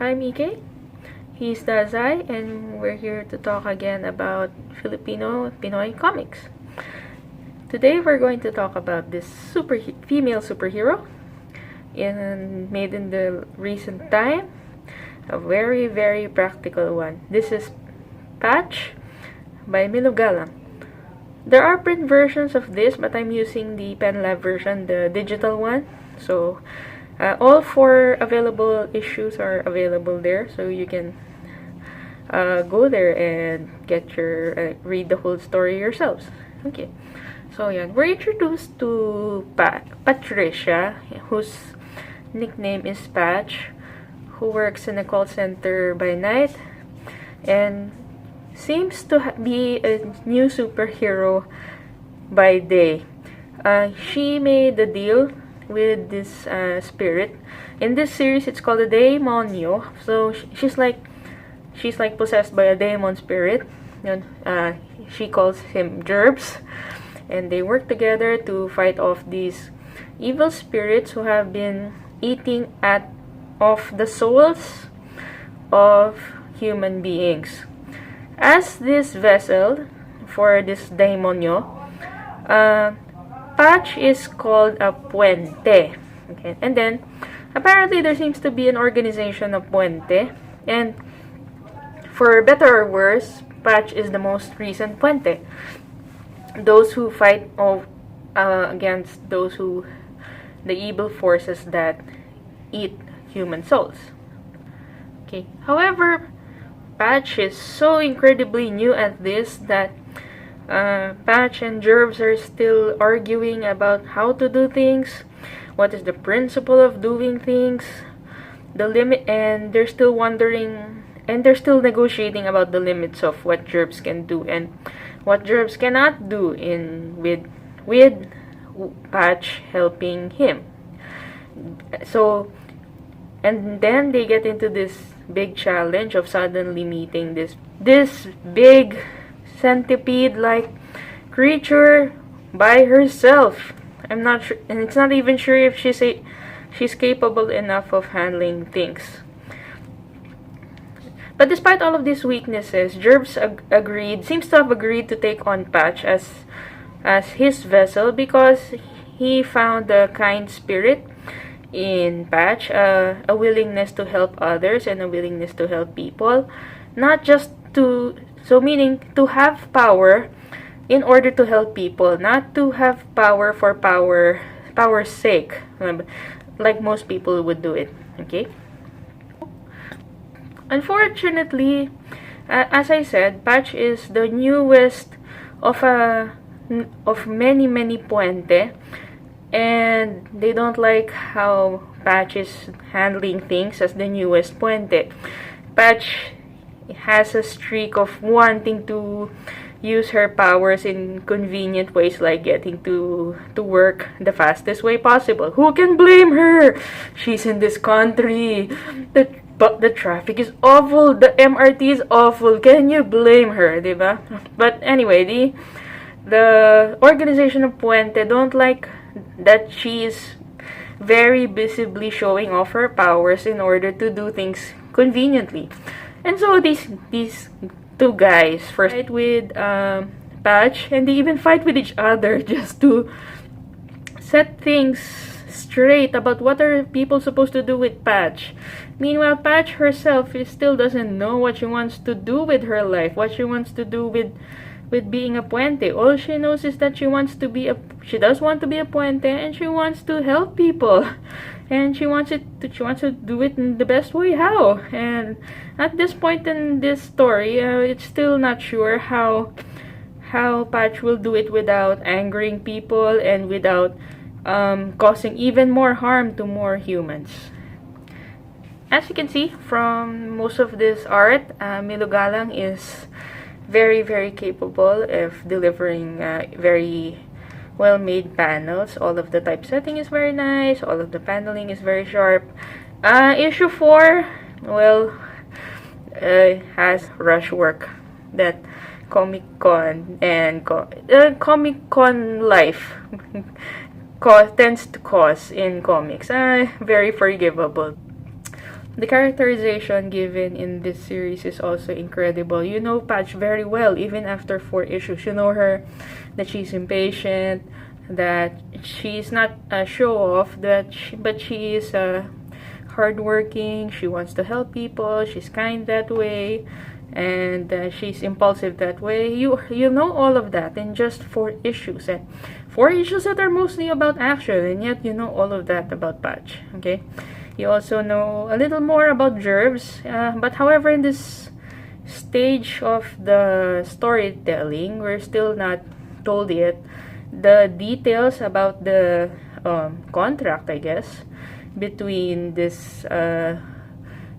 I'm Ike. He's DAZAI, and we're here to talk again about Pinoy comics. Today we're going to talk about this female superhero made in the recent time. A very, very practical one. This is Patch by Milo Galang. There are print versions of this, but I'm using the PixelLab version, the digital one. So all 4 available issues are available there, so you can go there and get your read the whole story yourselves. Okay, so yeah, we're introduced to Patricia, whose nickname is Patch, who works in a call center by night and seems to be a new superhero by day. She made a deal with this spirit. In this series, it's called a Demonyo. So she's like possessed by a demon spirit. She calls him Gerbs, and they work together to fight off these evil spirits who have been eating off the souls of human beings. As this vessel for this Demonyo, Patch is called a puente. Okay, and then apparently there seems to be an organization of puente, and for better or worse, Patch is the most recent puente. Those who fight against the evil forces that eat human souls. Okay. However, Patch is so incredibly new at this that Patch and Gerbs are still arguing about how to do things, what is the principle of doing things, the limit, and they're still wondering, and they're still negotiating about the limits of what Gerbs can do and what Gerbs cannot do with Patch helping him. So, and then they get into this big challenge of suddenly meeting this big centipede-like creature by herself. I'm not sure, and it's not even sure if she's capable enough of handling things. But despite all of these weaknesses, Gerbs seems to have agreed to take on Patch as his vessel because he found a kind spirit in Patch, a willingness to help others and a willingness to help people, not just meaning to have power in order to help people, not to have power for power's sake, like most people would do it. Okay. Unfortunately, as I said, Patch is the newest of many puente, and they don't like how Patch is handling things as the newest puente. Patch has a streak of wanting to use her powers in convenient ways, like getting to work the fastest way possible. Who can blame her? She's in this country. The traffic is awful. The MRT is awful. Can you blame her, diba? But anyway, the organization of Puente don't like that she is very visibly showing off her powers in order to do things conveniently. And so these 2 guys first fight with Patch, and they even fight with each other just to set things straight about what are people supposed to do with Patch. Meanwhile, Patch herself still doesn't know what she wants to do with her life, what she wants to do with being a puente. All she knows is that she does want to be a puente, and she wants to help people. And she wants to do it in the best way. How? And at this point in this story, it's still not sure how Patch will do it without angering people and without causing even more harm to more humans. As you can see from most of this art, Milo Galang is very, very capable of delivering very well-made panels. All of the typesetting is very nice. All of the paneling is very sharp. Issue 4, well, has rush work that Comic Con and Comic Con life tends to cause in comics. Very forgivable. the characterization given in this series is also incredible. You know Patch very well, even after 4 issues. You know her, that she's impatient, that she's not a show-off, but she is hardworking, she wants to help people, she's kind that way, and she's impulsive that way. You know all of that in just 4 issues, and 4 issues that are mostly about action, and yet you know all of that about Patch. Okay, you also know a little more about Jervs, but however, in this stage of the storytelling, we're still not told yet the details about the contract, I guess, between this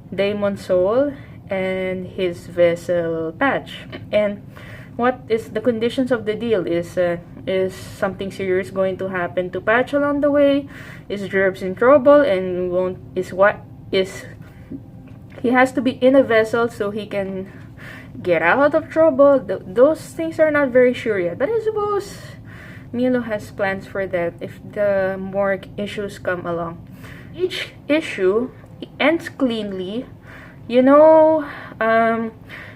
Daemon Soul and his vessel Patch, and what is the conditions of the deal. Is something serious going to happen to Patch along the way? Is Jervs in trouble, and he has to be in a vessel so he can get out of trouble? Those things are not very sure yet, but I suppose Milo has plans for that if the more issues come along. Each issue ends cleanly. You know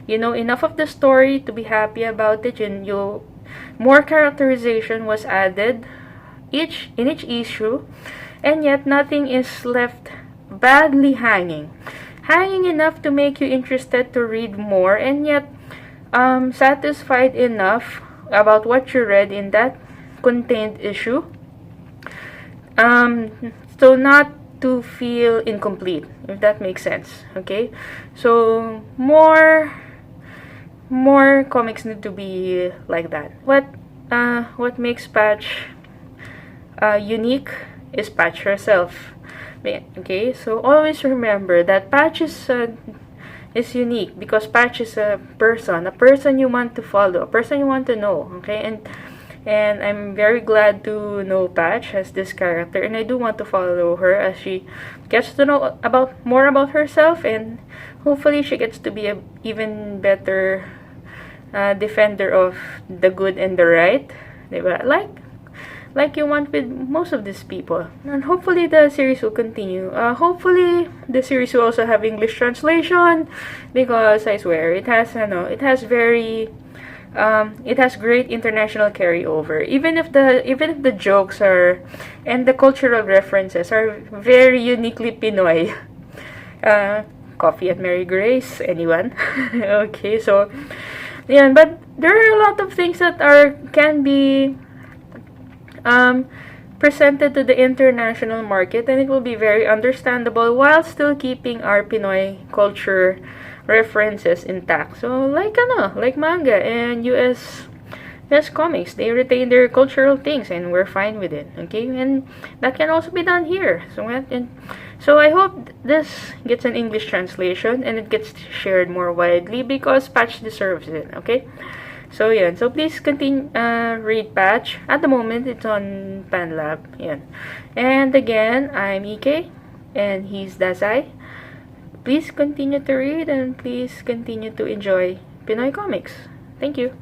enough of the story to be happy about it, and more characterization was added in each issue, and yet nothing is left badly hanging enough to make you interested to read more, and yet satisfied enough about what you read in that contained issue, so not to feel incomplete, if that makes sense. Okay, so more comics need to be like that. What makes Patch unique is Patch herself. Okay, so always remember that Patch is unique because Patch is a person you want to follow, a person you want to know. Okay, and I'm very glad to know Patch as this character, and I do want to follow her as she gets to know more about herself, and hopefully she gets to be a even better defender of the good and the right, diba? Like you want with most of these people. And hopefully the series will continue. Hopefully the series will also have English translation, because I swear it has great international carryover. Even if the jokes and the cultural references are very uniquely Pinoy. Coffee at Mary Grace, anyone? Okay, so yeah, but there are a lot of things that can be presented to the international market, and it will be very understandable while still keeping our Pinoy culture references intact. So like manga and US comics, they retain their cultural things, and we're fine with it. Okay, and that can also be done here. So I hope this gets an English translation and it gets shared more widely, because Patch deserves it. Okay, so yeah, so please continue read Patch. At the moment it's on PixelLab. Yeah, and again, I'm EK and he's DAZAI. Please continue to read, and please continue to enjoy Pinoy comics. Thank you.